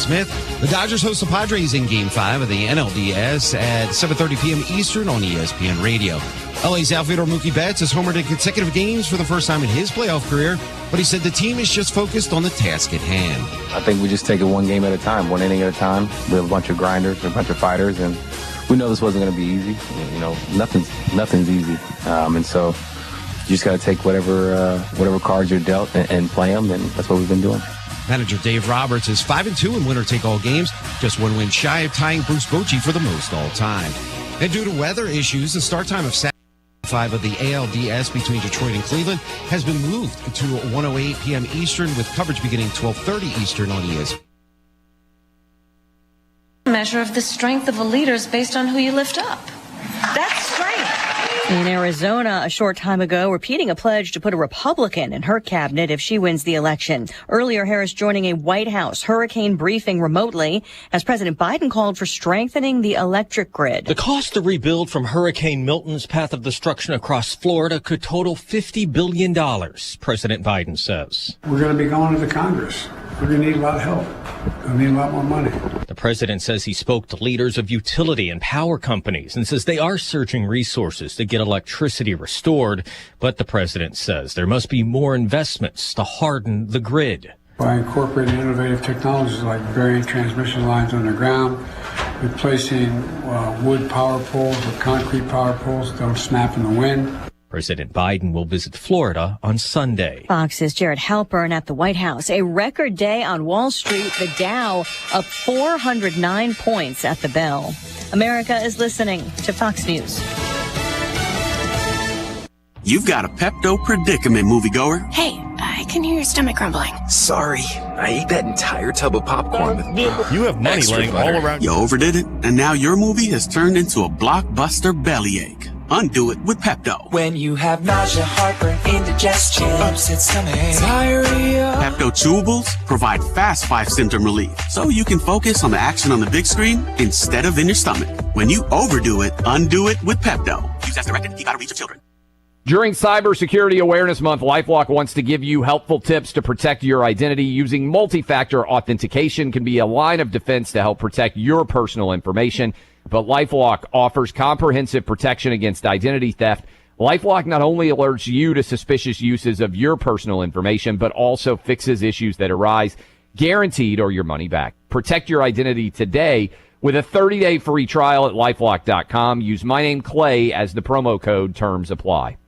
Smith. The Dodgers host the Padres in Game 5 of the NLDS at 7:30 p.m. Eastern on ESPN Radio. LA's outfielder Mookie Betts has homered in consecutive games for the first time in his playoff career, but he said the team is just focused on the task at hand. I think we just take it one game at a time, one inning at a time. We have a bunch of grinders, a bunch of fighters, and we know this wasn't going to be easy. You know, nothing's easy, and so you just got to take whatever cards you're dealt and play them, and that's what we've been doing. Manager Dave Roberts is 5-2 in winner-take-all games, just one win shy of tying Bruce Bochy for the most all-time. And due to weather issues, the start time of Saturday 5 of the ALDS between Detroit and Cleveland has been moved to 1:08 p.m. Eastern, with coverage beginning 12:30 Eastern on ESPN. Measure of the strength of a leader is based on who you lift up. That's strength. In Arizona, a short time ago, repeating a pledge to put a Republican in her cabinet if she wins the election. Earlier, Harris joining a White House hurricane briefing remotely as President Biden called for strengthening the electric grid. The cost to rebuild from Hurricane Milton's path of destruction across Florida could total $50 billion, President Biden says. We're going to be going to the Congress. We're going to need a lot of help. We're going to need a lot more money. The president says he spoke to leaders of utility and power companies and says they are searching resources to get electricity restored. But the president says there must be more investments to harden the grid. By incorporating innovative technologies like burying transmission lines underground, replacing wood power poles with concrete power poles that don't snap in the wind. President Biden will visit Florida on Sunday. Fox's Jared Halpern at the White House. A record day on Wall Street, the Dow up 409 points at the bell. America is listening to Fox News. You've got a Pepto predicament, moviegoer. Hey, I can hear your stomach grumbling. Sorry, I ate that entire tub of popcorn with You have money laying all around. You overdid it, and now your movie has turned into a blockbuster bellyache. Undo it with Pepto. When you have nausea, heartburn, indigestion, upset stomach, diarrhea. Pepto Chewables provide fast 5-symptom relief, so you can focus on the action on the big screen instead of in your stomach. When you overdo it, undo it with Pepto. Use as directed. Keep out of reach of children. During Cybersecurity Awareness Month, LifeLock wants to give you helpful tips to protect your identity. Using multi-factor authentication can be a line of defense to help protect your personal information. But LifeLock offers comprehensive protection against identity theft. LifeLock not only alerts you to suspicious uses of your personal information, but also fixes issues that arise, guaranteed or your money back. Protect your identity today with a 30-day free trial at LifeLock.com. Use my name, Clay, as the promo code. Terms apply.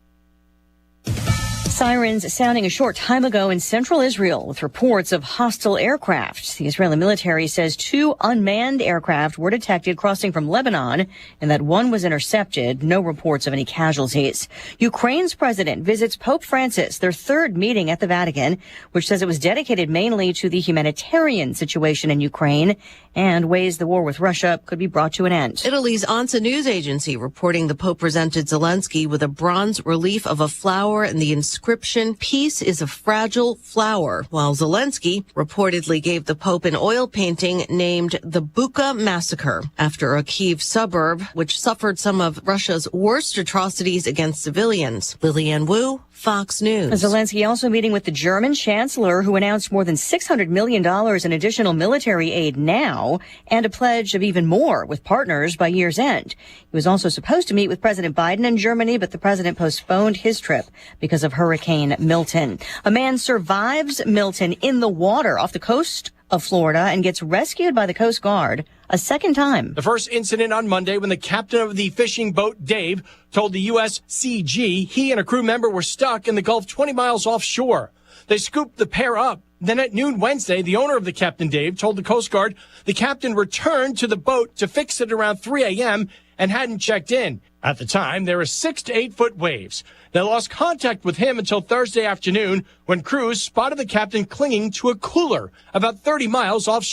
Sirens sounding a short time ago in central Israel with reports of hostile aircraft. The Israeli military says 2 unmanned aircraft were detected crossing from Lebanon and that one was intercepted. No reports of any casualties. Ukraine's president visits Pope Francis, their 3rd meeting at the Vatican, which says it was dedicated mainly to the humanitarian situation in Ukraine and ways the war with Russia could be brought to an end. Italy's ANSA news agency reporting the Pope presented Zelensky with a bronze relief of a flower and the inscription, "Peace is a fragile flower," while Zelensky reportedly gave the Pope an oil painting named the Bucha Massacre, after a Kyiv suburb which suffered some of Russia's worst atrocities against civilians. Lillian Wu, Fox News. Zelensky also meeting with the German chancellor, who announced more than $600 million in additional military aid now and a pledge of even more with partners by year's end. He was also supposed to meet with President Biden in Germany, but the president postponed his trip because of Hurricane Milton. A man survives Milton in the water off the coast of Florida and gets rescued by the Coast Guard a second time. The first incident on Monday when the captain of the fishing boat, Dave, told the USCG he and a crew member were stuck in the Gulf 20 miles offshore. They scooped the pair up. Then at noon Wednesday, the owner of the Captain Dave told the Coast Guard the captain returned to the boat to fix it around 3 a.m. and hadn't checked in. At the time, there were 6 to 8 foot waves. They lost contact with him until Thursday afternoon when crews spotted the captain clinging to a cooler about 30 miles offshore.